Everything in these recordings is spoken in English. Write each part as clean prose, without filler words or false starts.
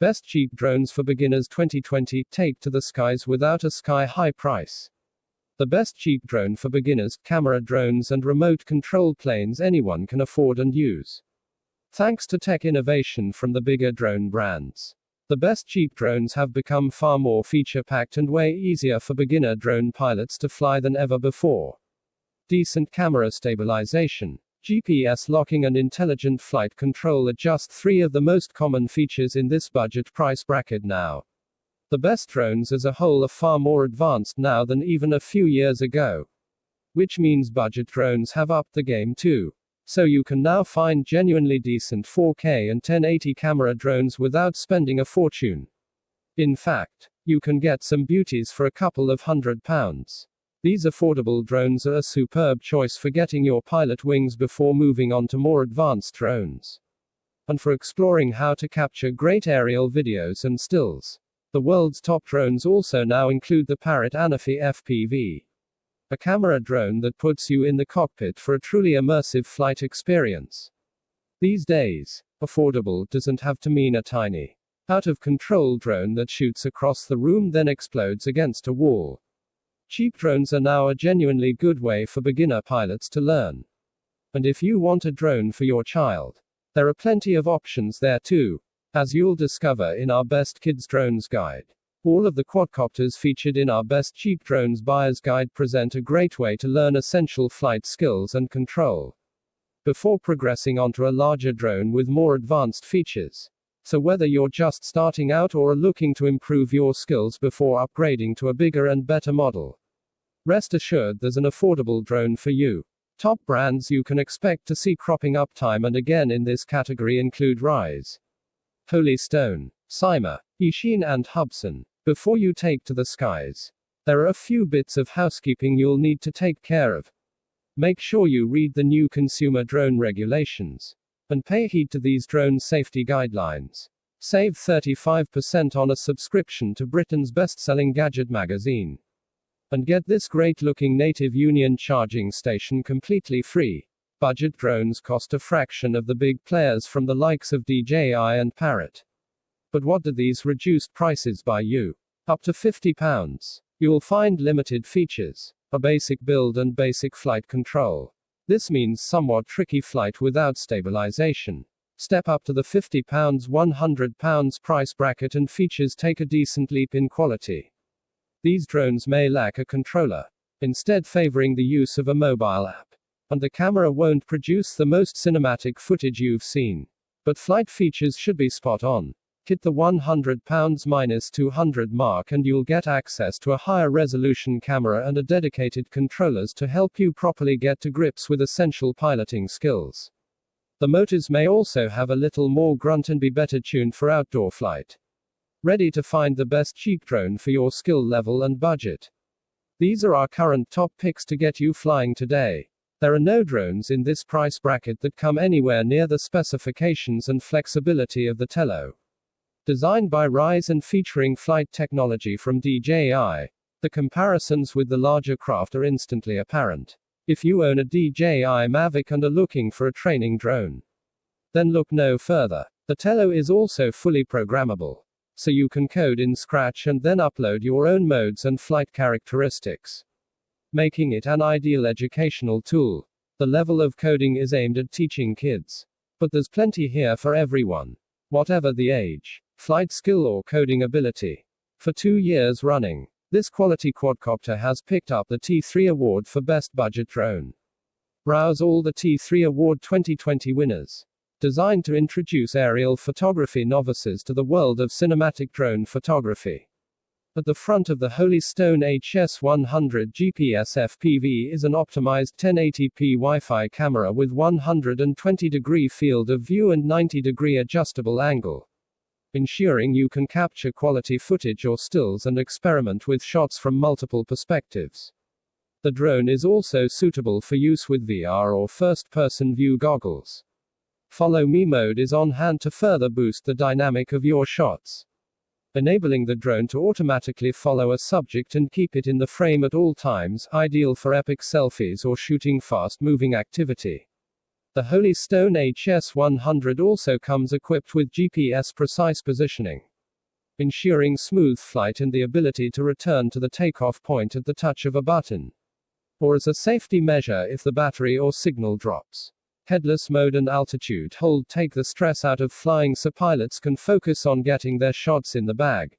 Best cheap drones for beginners 2020. Take to the skies without a sky-high price. The best cheap drone for beginners, camera drones and remote control planes anyone can afford and use. Thanks to tech innovation from the bigger drone brands, the best cheap drones have become far more feature-packed and way easier for beginner drone pilots to fly than ever before. Decent camera stabilisation, GPS locking and intelligent flight control are just three of the most common features in this budget price bracket now. The best drones as a whole are far more advanced now than even a few years ago. Which means budget drones have upped the game too. So you can now find genuinely decent 4K and 1080 camera drones without spending a fortune. In fact, you can get some beauties for a couple of £100. These affordable drones are a superb choice for getting your pilot wings before moving on to more advanced drones. And for exploring how to capture great aerial videos and stills. The world's top drones also now include the Parrot Anafi FPV. A camera drone that puts you in the cockpit for a truly immersive flight experience. These days, affordable doesn't have to mean a tiny, out-of-control drone that shoots across the room then explodes against a wall. Cheap drones are now a genuinely good way for beginner pilots to learn. And if you want a drone for your child, there are plenty of options there too, as you'll discover in our Best Kids Drones Guide. All of the quadcopters featured in our Best Cheap Drones Buyer's Guide present a great way to learn essential flight skills and control before progressing onto a larger drone with more advanced features. So whether you're just starting out or are looking to improve your skills before upgrading to a bigger and better model, rest assured there's an affordable drone for you. Top brands you can expect to see cropping up time and again in this category include Rise, Holy Stone, Cyma, Ishin and Hubsan. Before you take to the skies, there are a few bits of housekeeping you'll need to take care of. Make sure you read the new consumer drone regulations and pay heed to these drone safety guidelines. Save 35% on a subscription to Britain's best-selling gadget magazine. And get this great-looking native Union charging station completely free. Budget drones cost a fraction of the big players from the likes of DJI and Parrot. But what do these reduced prices buy you? Up to £50. You'll find limited features, a basic build and basic flight control. This means somewhat tricky flight without stabilization. Step up to the £50, £100 price bracket and features take a decent leap in quality. These drones may lack a controller, instead favoring the use of a mobile app. And the camera won't produce the most cinematic footage you've seen. But flight features should be spot on. Hit the £100-200 mark and you'll get access to a higher resolution camera and a dedicated controllers to help you properly get to grips with essential piloting skills. The motors may also have a little more grunt and be better tuned for outdoor flight. Ready to find the best cheap drone for your skill level and budget? These are our current top picks to get you flying today. There are no drones in this price bracket that come anywhere near the specifications and flexibility of the Tello. Designed by Rise and featuring flight technology from DJI, the comparisons with the larger craft are instantly apparent. If you own a DJI Mavic and are looking for a training drone, then look no further. The Tello is also fully programmable, so you can code in Scratch and then upload your own modes and flight characteristics, making it an ideal educational tool. The level of coding is aimed at teaching kids, but there's plenty here for everyone, whatever the age, flight skill or coding ability. For 2 years running, this quality quadcopter has picked up the T3 award for Best Budget Drone. Browse all the T3 Award 2020 winners. Designed to introduce aerial photography novices to the world of cinematic drone photography. At the front of the Holy Stone HS100 GPS FPV is an optimized 1080p Wi-Fi camera with 120-degree field of view and 90-degree adjustable angle, ensuring you can capture quality footage or stills and experiment with shots from multiple perspectives. The drone is also suitable for use with VR or first-person view goggles. Follow Me mode is on hand to further boost the dynamic of your shots, enabling the drone to automatically follow a subject and keep it in the frame at all times, ideal for epic selfies or shooting fast-moving activity. The Holy Stone HS100 also comes equipped with GPS precise positioning, ensuring smooth flight and the ability to return to the takeoff point at the touch of a button, or as a safety measure if the battery or signal drops. Headless mode and altitude hold take the stress out of flying so pilots can focus on getting their shots in the bag.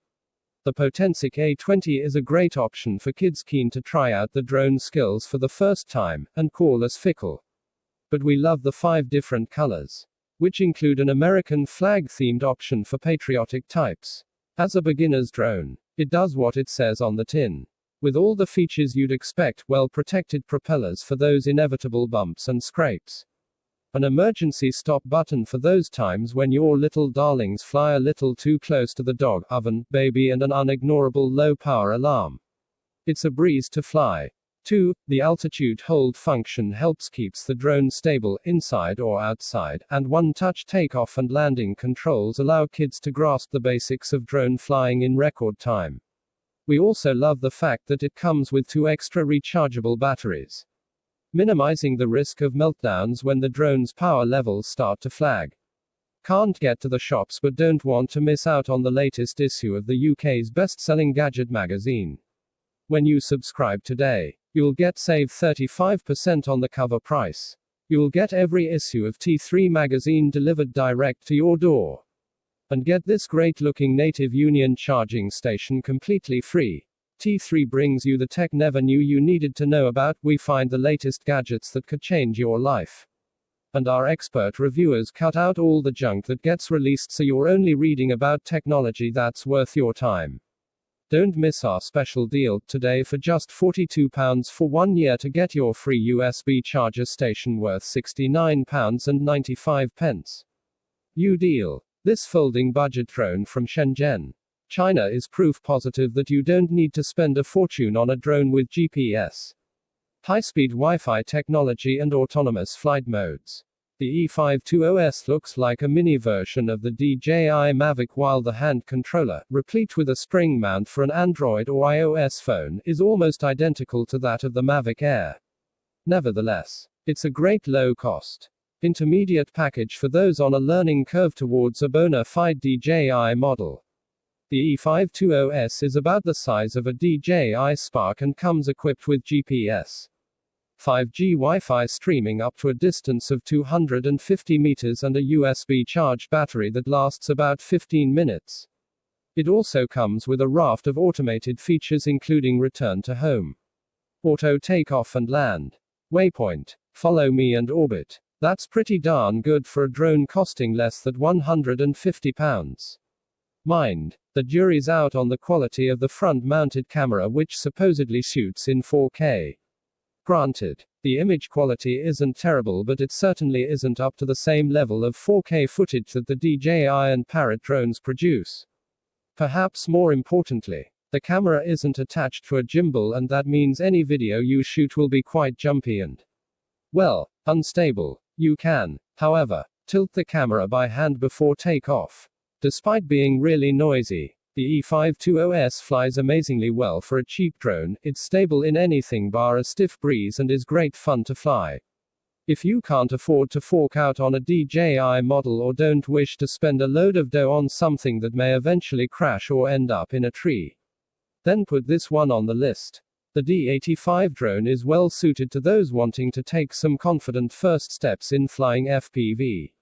The Potensic A20 is a great option for kids keen to try out the drone skills for the first time, and call us fickle. But we love the 5 different colors, which include an American flag-themed option for patriotic types. As a beginner's drone, it does what it says on the tin. With all the features you'd expect, well-protected propellers for those inevitable bumps and scrapes, an emergency stop button for those times when your little darlings fly a little too close to the dog, oven, baby, and an unignorable low-power alarm. It's a breeze to fly. 2. The altitude hold function helps keeps the drone stable, inside or outside, and one-touch takeoff and landing controls allow kids to grasp the basics of drone flying in record time. We also love the fact that it comes with 2 extra rechargeable batteries, minimizing the risk of meltdowns when the drone's power levels start to flag. Can't get to the shops but don't want to miss out on the latest issue of the UK's best-selling gadget magazine? When you subscribe today, you'll save 35% on the cover price. You'll get every issue of T3 magazine delivered direct to your door. And get this great-looking native Union charging station completely free. T3 brings you the tech never knew you needed to know about. We find the latest gadgets that could change your life, and our expert reviewers cut out all the junk that gets released so you're only reading about technology that's worth your time. Don't miss our special deal today for just £42 for 1 year to get your free USB charger station worth £69.95. You deal. This folding budget drone from Shenzhen, China is proof positive that you don't need to spend a fortune on a drone with GPS, high-speed Wi-Fi technology and autonomous flight modes. The E520S looks like a mini version of the DJI Mavic, while the hand controller, replete with a spring mount for an Android or iOS phone, is almost identical to that of the Mavic Air. Nevertheless, it's a great low-cost, intermediate package for those on a learning curve towards a bona fide DJI model. The E520S is about the size of a DJI Spark and comes equipped with GPS, 5G Wi-Fi streaming up to a distance of 250 meters and a USB charged battery that lasts about 15 minutes. It also comes with a raft of automated features including return to home, auto takeoff and land, waypoint, follow me and orbit. That's pretty darn good for a drone costing less than £150. Mind, the jury's out on the quality of the front-mounted camera, which supposedly shoots in 4K. Granted, the image quality isn't terrible, but it certainly isn't up to the same level of 4K footage that the DJI and Parrot drones produce. Perhaps more importantly, the camera isn't attached to a gimbal, and that means any video you shoot will be quite jumpy and, well, unstable. You can, however, tilt the camera by hand before takeoff. Despite being really noisy, the E520S flies amazingly well for a cheap drone. It's stable in anything bar a stiff breeze and is great fun to fly. If you can't afford to fork out on a DJI model or don't wish to spend a load of dough on something that may eventually crash or end up in a tree, then put this one on the list. The D85 drone is well suited to those wanting to take some confident first steps in flying FPV,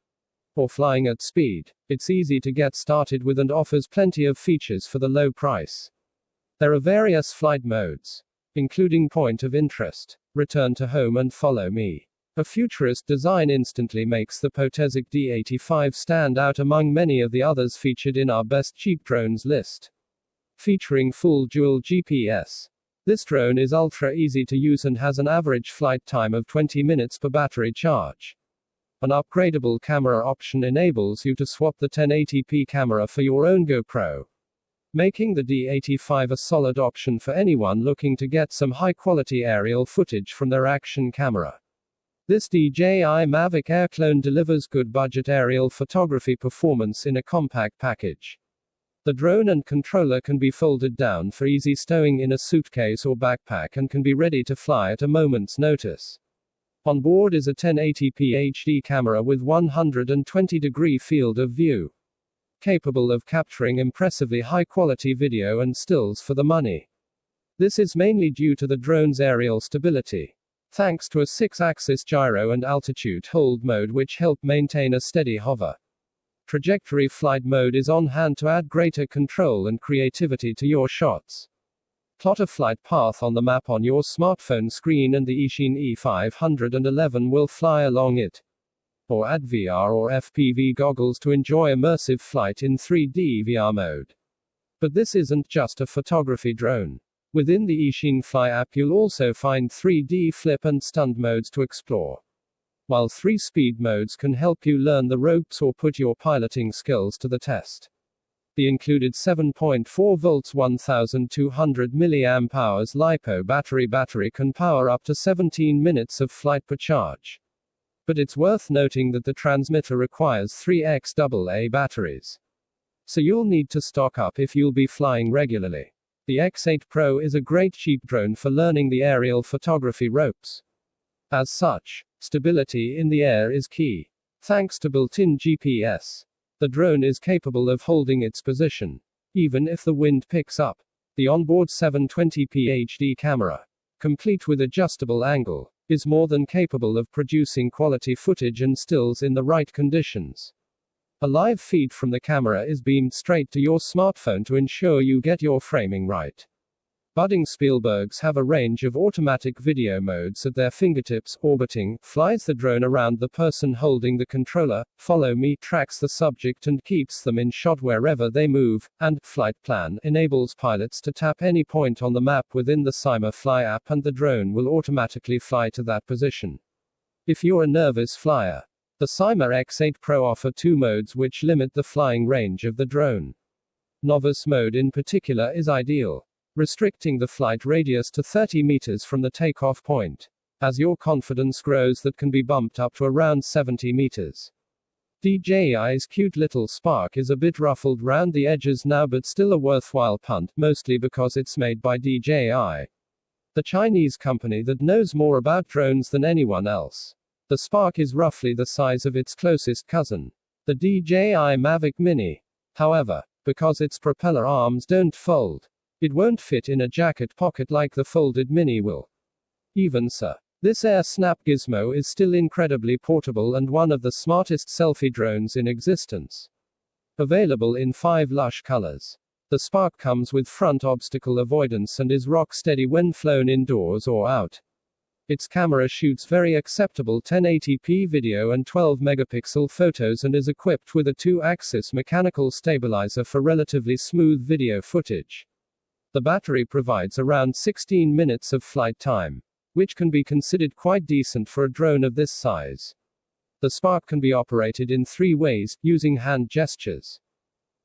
or flying at speed. It's easy to get started with and offers plenty of features for the low price. There are various flight modes, including point of interest, return to home, and follow me. A futurist design instantly makes the Potensic D85 stand out among many of the others featured in our best cheap drones list. Featuring full dual GPS, this drone is ultra easy to use and has an average flight time of 20 minutes per battery charge. An upgradable camera option enables you to swap the 1080p camera for your own GoPro, making the D85 a solid option for anyone looking to get some high-quality aerial footage from their action camera. This DJI Mavic Air clone delivers good budget aerial photography performance in a compact package. The drone and controller can be folded down for easy stowing in a suitcase or backpack and can be ready to fly at a moment's notice. On board is a 1080p HD camera with 120-degree field of view, capable of capturing impressively high-quality video and stills for the money. This is mainly due to the drone's aerial stability, thanks to a 6-axis gyro and altitude hold mode which help maintain a steady hover. Trajectory flight mode is on hand to add greater control and creativity to your shots. Plot a flight path on the map on your smartphone screen and the Eachine E511 will fly along it. Or add VR or FPV goggles to enjoy immersive flight in 3D VR mode. But this isn't just a photography drone. Within the Eachine Fly app you'll also find 3D flip and stunt modes to explore, while 3-speed modes can help you learn the ropes or put your piloting skills to the test. The included 7.4 volts 1200 mAh LiPo battery can power up to 17 minutes of flight per charge. But it's worth noting that the transmitter requires 3x AA batteries, so you'll need to stock up if you'll be flying regularly. The X8 Pro is a great cheap drone for learning the aerial photography ropes. As such, stability in the air is key. Thanks to built-in GPS, the drone is capable of holding its position, even if the wind picks up. The onboard 720p HD camera, complete with adjustable angle, is more than capable of producing quality footage and stills in the right conditions. A live feed from the camera is beamed straight to your smartphone to ensure you get your framing right. Budding Spielbergs have a range of automatic video modes at their fingertips. Orbiting flies the drone around the person holding the controller. Follow Me tracks the subject and keeps them in shot wherever they move, and Flight Plan enables pilots to tap any point on the map within the Cymer Fly app and the drone will automatically fly to that position. If you're a nervous flyer, the Cymer X8 Pro offer 2 modes which limit the flying range of the drone. Novice mode in particular is ideal, restricting the flight radius to 30 meters from the takeoff point. As your confidence grows, that can be bumped up to around 70 meters. DJI's cute little Spark is a bit ruffled round the edges now, but still a worthwhile punt, mostly because it's made by DJI, the Chinese company that knows more about drones than anyone else. The Spark is roughly the size of its closest cousin, the DJI Mavic Mini. However, because its propeller arms don't fold, it won't fit in a jacket pocket like the folded Mini will. Even so, this Air Snap gizmo is still incredibly portable and one of the smartest selfie drones in existence. Available in 5 lush colors, the Spark comes with front obstacle avoidance and is rock steady when flown indoors or out. Its camera shoots very acceptable 1080p video and 12-megapixel photos and is equipped with a 2-axis mechanical stabilizer for relatively smooth video footage. The battery provides around 16 minutes of flight time, which can be considered quite decent for a drone of this size. The Spark can be operated in 3 ways, using hand gestures,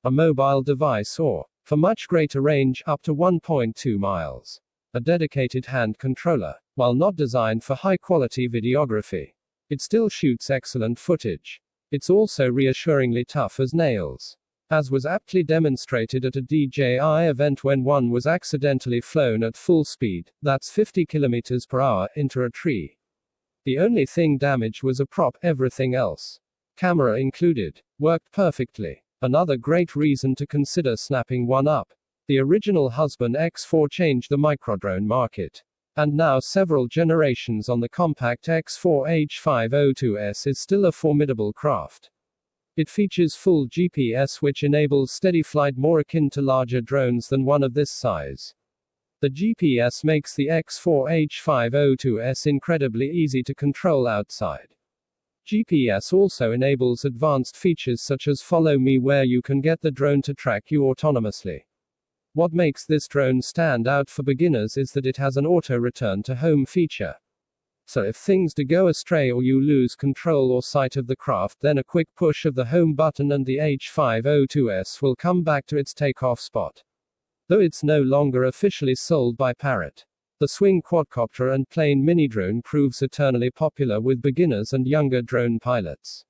a mobile device, or, for much greater range, up to 1.2 miles, a dedicated hand controller. While not designed for high-quality videography, it still shoots excellent footage. It's also reassuringly tough as nails, as was aptly demonstrated at a DJI event when one was accidentally flown at full speed, that's 50 km per hour, into a tree. The only thing damaged was a prop, everything else, camera included, worked perfectly. Another great reason to consider snapping one up. The original Husband X4 changed the microdrone market. And now several generations on the compact X4 H502S is still a formidable craft. It features full GPS which enables steady flight more akin to larger drones than one of this size. The GPS makes the X4 H502S incredibly easy to control outside. GPS also enables advanced features such as Follow Me, where you can get the drone to track you autonomously. What makes this drone stand out for beginners is that it has an auto return to home feature. So if things do go astray or you lose control or sight of the craft, then a quick push of the home button and the H502S will come back to its takeoff spot. Though it's no longer officially sold by Parrot, the Swing quadcopter and plain mini drone proves eternally popular with beginners and younger drone pilots.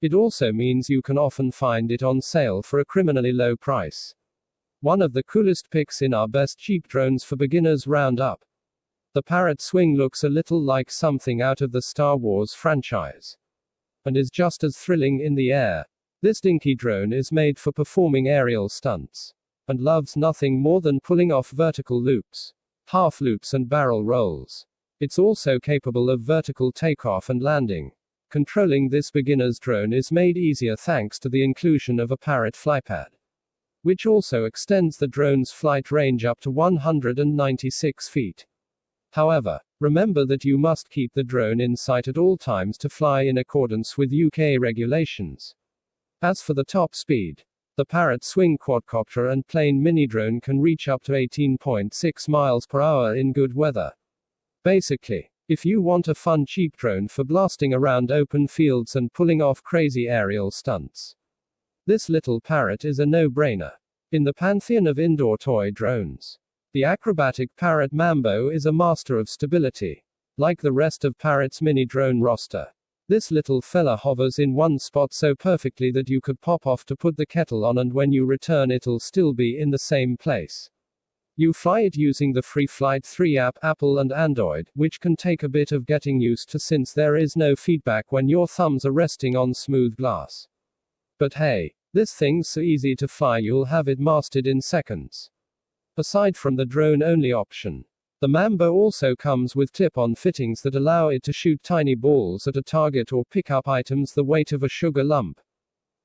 It also means you can often find it on sale for a criminally low price. One of the coolest picks in our best cheap drones for beginners roundup. The Parrot Swing looks a little like something out of the Star Wars franchise, and is just as thrilling in the air. This dinky drone is made for performing aerial stunts, and loves nothing more than pulling off vertical loops, half loops and barrel rolls. It's also capable of vertical takeoff and landing. Controlling this beginner's drone is made easier thanks to the inclusion of a Parrot flypad, which also extends the drone's flight range up to 196 feet. However, remember that you must keep the drone in sight at all times to fly in accordance with UK regulations. As for the top speed, the Parrot Swing quadcopter and plane mini drone can reach up to 18.6 miles per hour in good weather. Basically, if you want a fun cheap drone for blasting around open fields and pulling off crazy aerial stunts, this little Parrot is a no-brainer. In the pantheon of indoor toy drones, the acrobatic Parrot Mambo is a master of stability. Like the rest of Parrot's mini drone roster, this little fella hovers in one spot so perfectly that you could pop off to put the kettle on, and when you return it'll still be in the same place. You fly it using the free Flight 3 app, Apple and Android, which can take a bit of getting used to since there is no feedback when your thumbs are resting on smooth glass. But hey, this thing's so easy to fly you'll have it mastered in seconds. Aside from the drone-only option, the Mambo also comes with clip-on fittings that allow it to shoot tiny balls at a target or pick up items the weight of a sugar lump.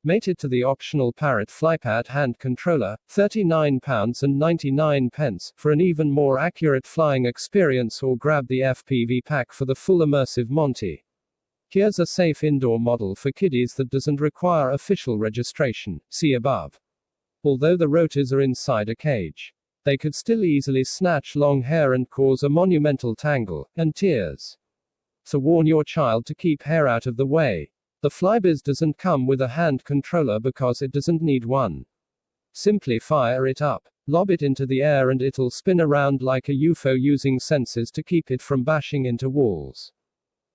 Mated to the optional Parrot flypad hand controller, £39.99 for an even more accurate flying experience, or grab the FPV pack for the full immersive Monty. Here's a safe indoor model for kiddies that doesn't require official registration, see above. Although the rotors are inside a cage, they could still easily snatch long hair and cause a monumental tangle, and tears. So warn your child to keep hair out of the way. The Flybiz doesn't come with a hand controller because it doesn't need one. Simply fire it up, lob it into the air, and it'll spin around like a UFO using sensors to keep it from bashing into walls.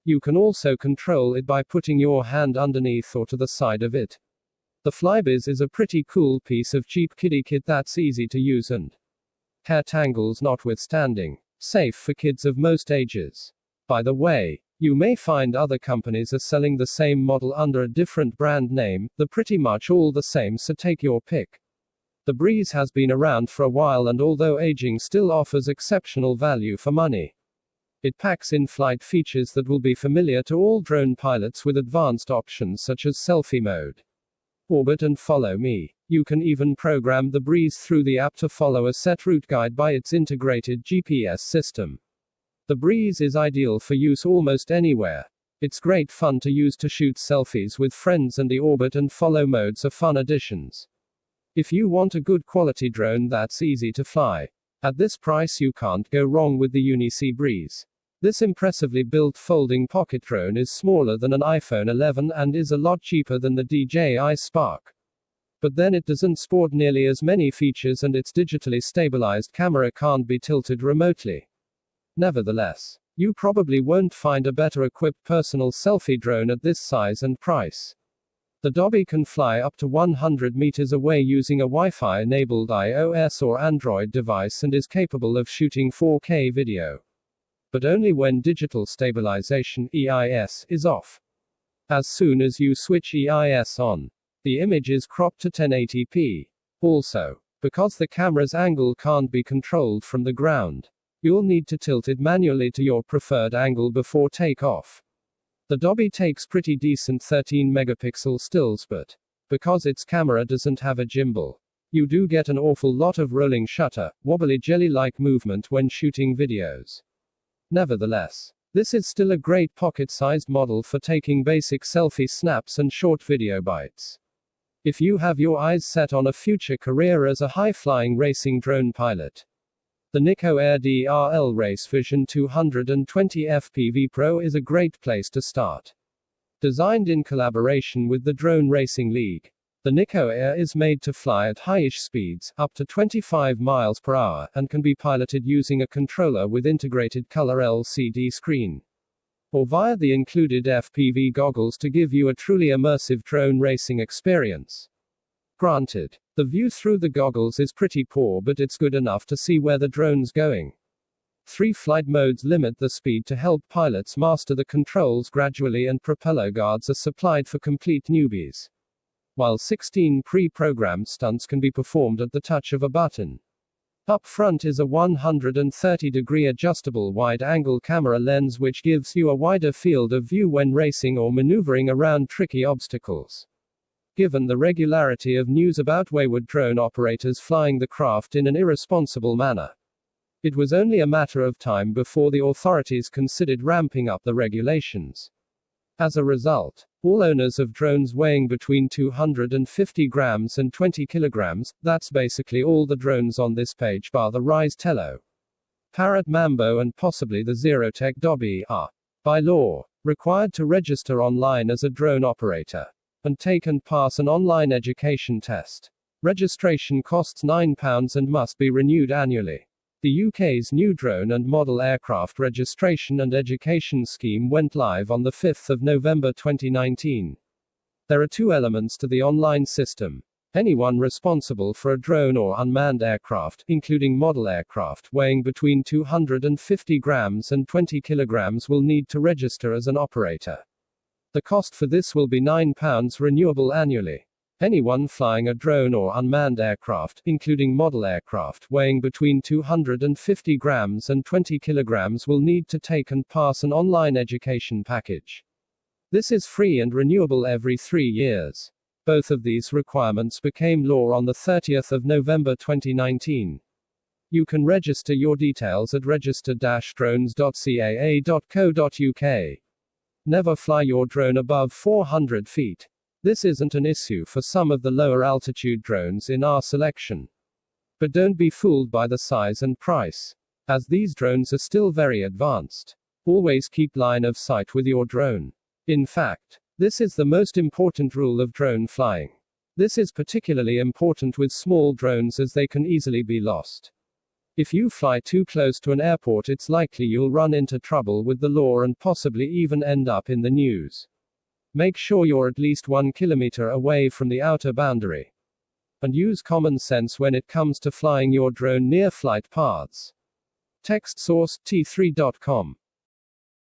You can also control it by putting your hand underneath or to the side of it. The Flybiz is a pretty cool piece of cheap kiddie kit that's easy to use and, hair tangles notwithstanding, safe for kids of most ages. By the way, you may find other companies are selling the same model under a different brand name. They're pretty much all the same, so take your pick. The Breeze has been around for a while, and although aging, still offers exceptional value for money. It packs in-flight features that will be familiar to all drone pilots, with advanced options such as selfie mode, orbit and follow me. You can even program the Breeze through the app to follow a set route guide by its integrated GPS system. The Breeze is ideal for use almost anywhere. It's great fun to use to shoot selfies with friends, and the orbit and follow modes are fun additions. If you want a good quality drone that's easy to fly, at this price you can't go wrong with the UniSea Breeze. This impressively built folding pocket drone is smaller than an iPhone 11 and is a lot cheaper than the DJI Spark. But then it doesn't sport nearly as many features, and its digitally stabilized camera can't be tilted remotely. Nevertheless, you probably won't find a better equipped personal selfie drone at this size and price. The Dobby can fly up to 100 meters away using a Wi-Fi enabled iOS or Android device, and is capable of shooting 4K video. But only when digital stabilization (EIS) is off. As soon as you switch EIS on, the image is cropped to 1080p. Also, because the camera's angle can't be controlled from the ground, you'll need to tilt it manually to your preferred angle before takeoff. The Dobby takes pretty decent 13 megapixel stills, but because its camera doesn't have a gimbal, you do get an awful lot of rolling shutter, wobbly jelly-like movement when shooting videos. Nevertheless, this is still a great pocket-sized model for taking basic selfie snaps and short video bites. If you have your eyes set on a future career as a high-flying racing drone pilot, the Nikko Air DRL Race Vision 220 FPV Pro is a great place to start. Designed in collaboration with the Drone Racing League, the Nikko Air is made to fly at high-ish speeds, up to 25 miles per hour, and can be piloted using a controller with integrated color LCD screen, or via the included FPV goggles to give you a truly immersive drone racing experience. Granted, the view through the goggles is pretty poor, but it's good enough to see where the drone's going. 3 flight modes limit the speed to help pilots master the controls gradually, and propeller guards are supplied for complete newbies. While 16 pre-programmed stunts can be performed at the touch of a button. Up front is a 130-degree adjustable wide-angle camera lens which gives you a wider field of view when racing or maneuvering around tricky obstacles. Given the regularity of news about wayward drone operators flying the craft in an irresponsible manner, it was only a matter of time before the authorities considered ramping up the regulations. As a result, all owners of drones weighing between 250 grams and 20 kilograms, that's basically all the drones on this page bar the Rise Tello, Parrot Mambo and possibly the Zerotech Dobby, are, by law, required to register online as a drone operator and take and pass an online education test. Registration costs £9 and must be renewed annually. The UK's new drone and model aircraft registration and education scheme went live on the 5th of November 2019. There are 2 elements to the online system. Anyone responsible for a drone or unmanned aircraft, including model aircraft weighing between 250 grams and 20 kilograms, will need to register as an operator. The cost for this will be £9 renewable annually. Anyone flying a drone or unmanned aircraft, including model aircraft weighing between 250 grams and 20 kilograms, will need to take and pass an online education package. This is free and renewable every 3 years. Both of these requirements became law on the 30th of November 2019. You can register your details at register-drones.caa.co.uk. Never fly your drone above 400 feet. This isn't an issue for some of the lower altitude drones in our selection. But don't be fooled by the size and price, as these drones are still very advanced. Always keep line of sight with your drone. In fact, this is the most important rule of drone flying. This is particularly important with small drones as they can easily be lost. If you fly too close to an airport, it's likely you'll run into trouble with the law and possibly even end up in the news. Make sure you're at least 1 kilometer away from the outer boundary. And use common sense when it comes to flying your drone near flight paths. Text source, t3.com.